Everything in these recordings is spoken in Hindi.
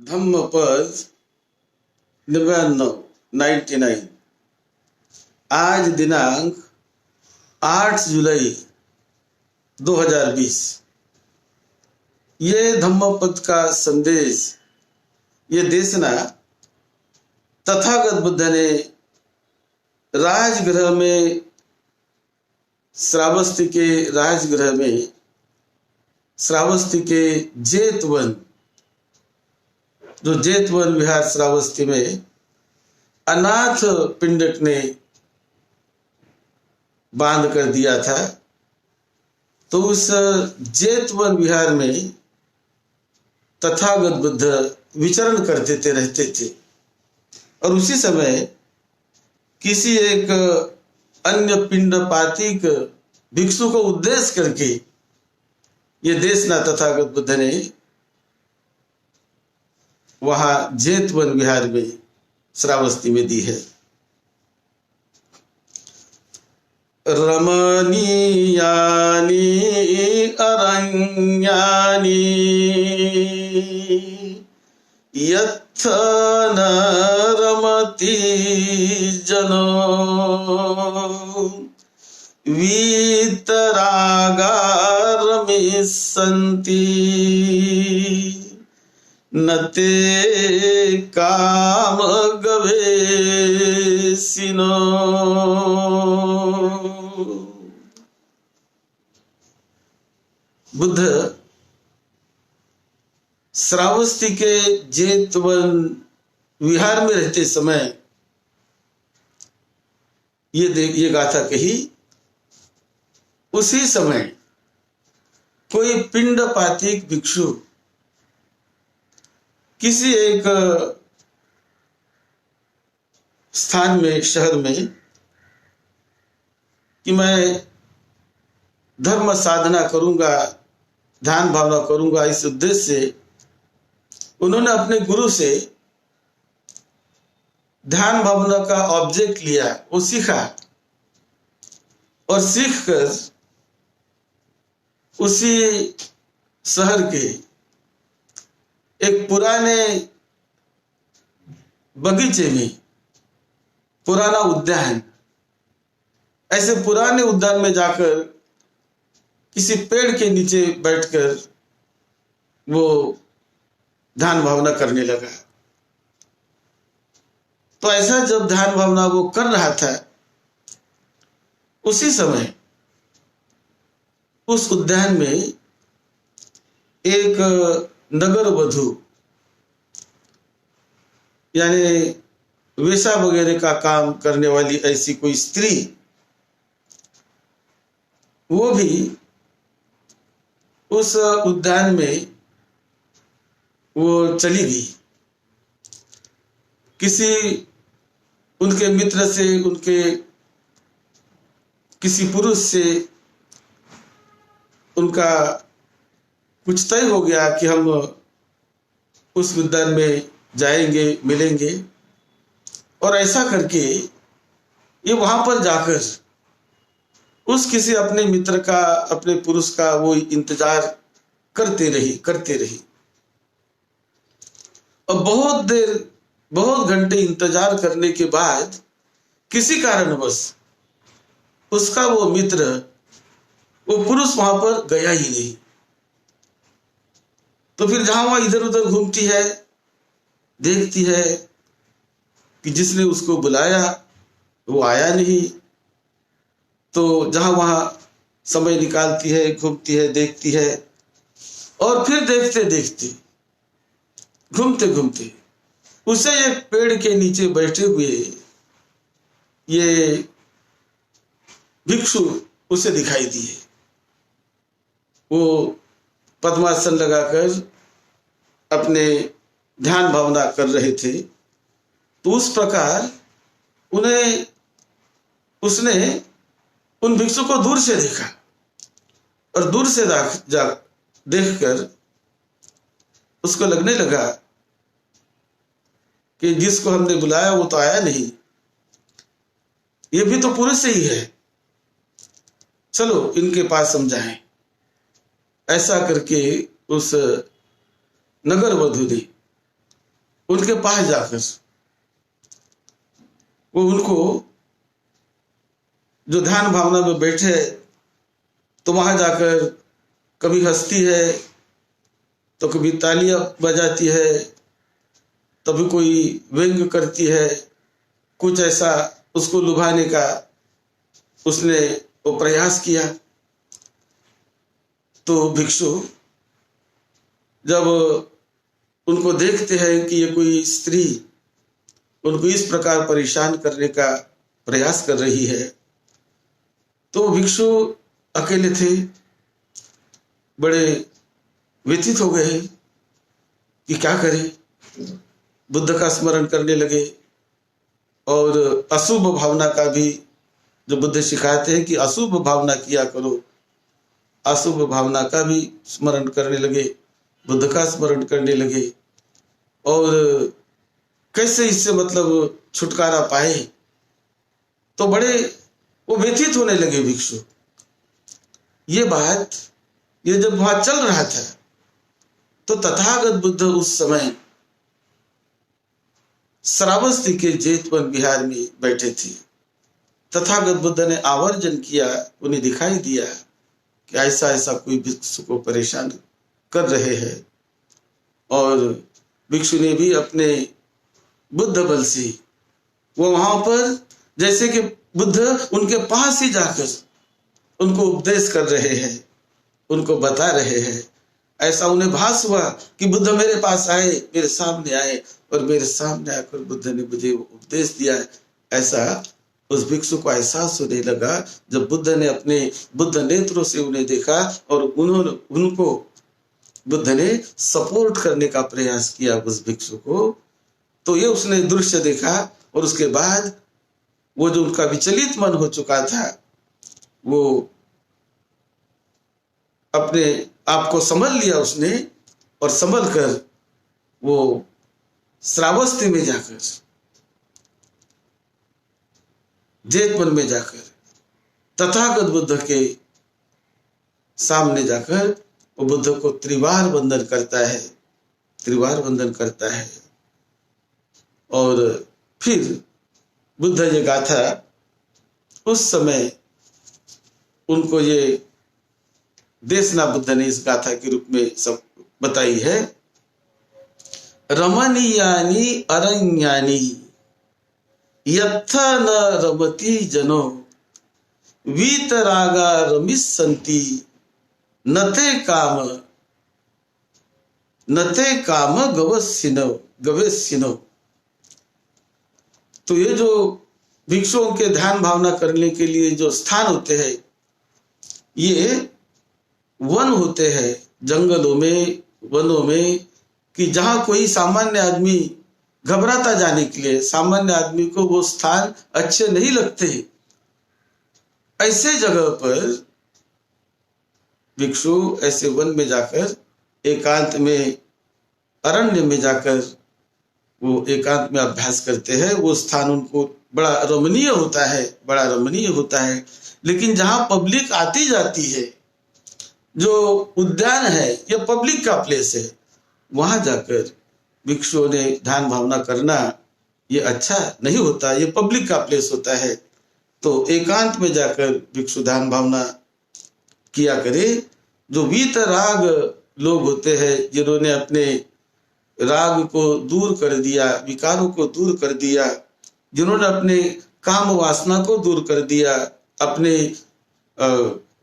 धम्मपद 99 आज दिनांक 8 जुलाई 2020। ये धम्मपद का संदेश, ये देशना तथागत बुद्ध ने राजगृह में, श्रावस्ती के राजगृह में, श्रावस्ती के जेतवन, जो जेतवन विहार श्रावस्ती में अनाथ पिंडक ने बांध कर दिया था। तो उस जेतवन विहार में तथागत बुद्ध विचरण करते थे, रहते थे। और उसी समय किसी एक अन्य पिंडपातिक भिक्षु को उद्देश्य करके ये देशना तथागत बुद्ध ने वहां जेतवन विहार में, श्रावस्ती में दी है। रमणीयानि अरण्यानि यत्थ न रमति जनो वीतरागा रमिष्यन्ति न ते काम गवेशिनो। बुद्ध श्रावस्ती के जेतवन विहार में रहते समय ये गाथा कही। उसी समय कोई पिंडपातिक भिक्षु किसी एक स्थान में, शहर में, कि मैं धर्म साधना करूंगा, ध्यान भावना करूंगा, इस उद्देश्य से उन्होंने अपने गुरु से ध्यान भावना का ऑब्जेक्ट लिया, वो सीखा और सीखकर उसी शहर के एक पुराने बगीचे में, पुराना उद्यान, ऐसे पुराने उद्यान में जाकर किसी पेड़ के नीचे बैठकर वो ध्यान भावना करने लगा। तो ऐसा जब ध्यान भावना वो कर रहा था, उसी समय उस उद्यान में एक नगर वधू, यानी वेश्या वगैरह का काम करने वाली ऐसी कोई स्त्री, वो भी उस उद्यान में वो चली गई। किसी उनके मित्र से, उनके किसी पुरुष से उनका कुछ तय हो गया कि हम उस उद्यान में जाएंगे, मिलेंगे। और ऐसा करके ये वहां पर जाकर उस किसी अपने मित्र का, अपने पुरुष का वो इंतजार करते रही। और बहुत देर, बहुत घंटे इंतजार करने के बाद किसी कारणवश उसका वो मित्र, वो पुरुष वहां पर गया ही नहीं। तो फिर जहां वहां इधर उधर घूमती है, देखती है कि जिसने उसको बुलाया वो आया नहीं। तो जहां वहां समय निकालती है, घूमती है, देखती है। और फिर देखते देखते, घूमते घूमते उसे एक पेड़ के नीचे बैठे हुए ये भिक्षु उसे दिखाई दिए। वो पद्मासन लगाकर अपने ध्यान भावना कर रहे थे। तो उस प्रकार उसने उन भिक्षु को दूर से देखा और दूर से देखकर उसको लगने लगा कि जिसको हमने बुलाया वो तो आया नहीं, ये भी तो पुरुष ही है, चलो इनके पास समझाएं। ऐसा करके उस नगर वधू ने उनके पास जाकर वो उनको जो ध्यान भावना में बैठे तो वहां जाकर कभी हंसती है तो कभी तालियां बजाती है, तभी कोई व्यंग करती है, कुछ ऐसा उसको लुभाने का उसने वो प्रयास किया। तो भिक्षु जब उनको देखते हैं कि ये कोई स्त्री उनको इस प्रकार परेशान करने का प्रयास कर रही है, तो भिक्षु अकेले थे, बड़े व्यथित हो गए कि क्या करें। बुद्ध का स्मरण करने लगे और अशुभ भावना का भी, जो बुद्ध सिखाते हैं कि अशुभ भावना किया करो, अशुभ भावना का भी स्मरण करने लगे, बुद्ध का स्मरण करने लगे और कैसे इससे मतलब छुटकारा पाए। तो बड़े वो व्यथित होने लगे भिक्षु। ये बात ये जब वहां चल रहा था तो तथागत बुद्ध उस समय श्रावस्ती के जेतवन विहार में बैठे थे। तथागत बुद्ध ने आवर्जन किया, उन्हें दिखाई दिया कि ऐसा ऐसा कोई भिक्षु को परेशान कर रहे हैं, और भिक्षु ने भी अपने बुद्ध बल से वो वहां पर जैसे कि बुद्ध उनके पास ही जाकर उनको उपदेश कर रहे हैं, उनको बता रहे हैं। ऐसा उन्हें भास हुआ कि बुद्ध मेरे पास आए, मेरे सामने आए और मेरे सामने आकर बुद्ध ने मुझे उपदेश दिया। ऐसा उस भिक्षु को एहसास होने लगा जब बुद्ध ने अपने बुद्ध नेत्रों से उन्हें देखा और उनको बुद्ध ने सपोर्ट करने का प्रयास किया उस भिक्षु को। तो ये उसने दृश्य देखा और उसके बाद वो जो उनका विचलित मन हो चुका था वो अपने आप को संभल लिया उसने, और संभल कर वो श्रावस्ती में जाकर, जेतवन में जाकर तथागत बुद्ध के सामने जाकर वो बुद्ध को त्रिवार वंदन करता है, त्रिवार वंदन करता है। और फिर बुद्ध ये गाथा उस समय उनको ये देशना बुद्ध ने इस गाथा के रूप में सब बताई है। रमणीयानि अरण्यानि यथा न रमति जनो वीतरागा रमिस्सन्ति नते काम गवेस्सिनो। तो ये जो भिक्षुओं के ध्यान भावना करने के लिए जो स्थान होते हैं, ये वन होते हैं, जंगलों में, वनों में, कि जहां कोई सामान्य आदमी घबराता जाने के लिए, सामान्य आदमी को वो स्थान अच्छे नहीं लगते। ऐसे जगह पर भिक्षु ऐसे वन में जाकर, एकांत में, अरण्य में जाकर वो एकांत में अभ्यास करते हैं। वो स्थान उनको बड़ा रमणीय होता है, बड़ा रमणीय होता है। लेकिन जहां पब्लिक आती जाती है, जो उद्यान है या पब्लिक का प्लेस है, वहां जाकर भिक्षुओं ने ध्यान भावना करना ये अच्छा नहीं होता, ये पब्लिक का प्लेस होता है। तो एकांत में जाकर भिक्षु ध्यान भावना किया करे। जो वीतराग लोग होते हैं, जिन्होंने अपने राग को दूर कर दिया, विकारों को दूर कर दिया, जिन्होंने अपने काम वासना को दूर कर दिया, अपने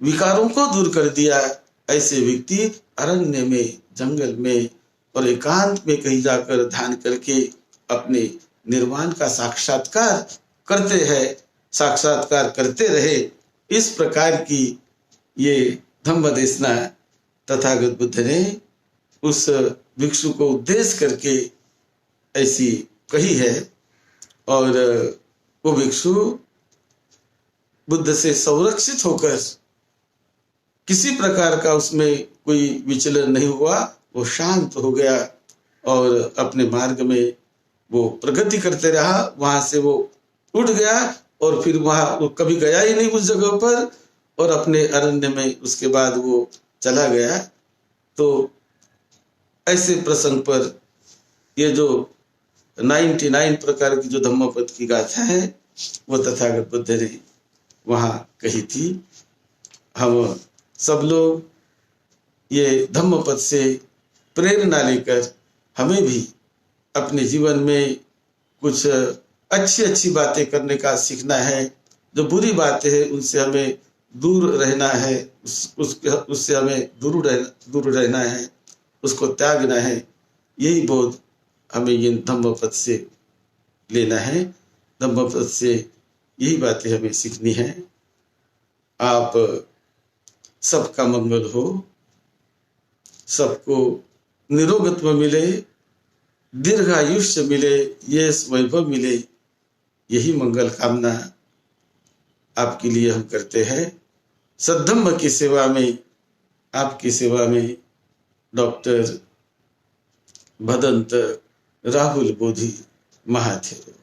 विकारों को दूर कर दिया, ऐसे व्यक्ति अरण्य में, जंगल में और एकांत में कहीं जाकर ध्यान करके अपने निर्वाण का साक्षात्कार करते हैं, साक्षात्कार करते रहे। इस प्रकार की ये धम्म देशना तथागत बुद्ध ने उस भिक्षु को उद्देश्य करके ऐसी कही है। और वो भिक्षु बुद्ध से संरक्षित होकर किसी प्रकार का उसमें कोई विचलन नहीं हुआ, वो शांत हो गया और अपने मार्ग में वो प्रगति करते रहा। वहां से वो उठ गया और फिर वहां वो कभी गया ही नहीं उस जगह पर, और अपने अरण्य में उसके बाद वो चला गया। तो ऐसे प्रसंग पर ये जो 99 प्रकार की जो धम्मपद की गाथा है वो तथागत बुद्ध ने वहां कही थी। हम सब लोग ये धम्मपद से प्रेरणा लेकर हमें भी अपने जीवन में कुछ अच्छी अच्छी बातें करने का सीखना है। जो बुरी बातें हैं उनसे हमें दूर रहना है, उससे हमें दूर रहना है, उसको त्यागना है। यही बोध हमें ये धम्मपद से लेना है। धम्मपद से यही बातें हमें सीखनी है। आप सबका मंगल हो, सबको निरोगत्व मिले, दीर्घायुष्य मिले, यश वैभव मिले, यही मंगल कामना आपके लिए हम करते हैं। सद्धम्म की सेवा में, आपकी सेवा में डॉक्टर भदंत राहुल बोधी महाथेरो।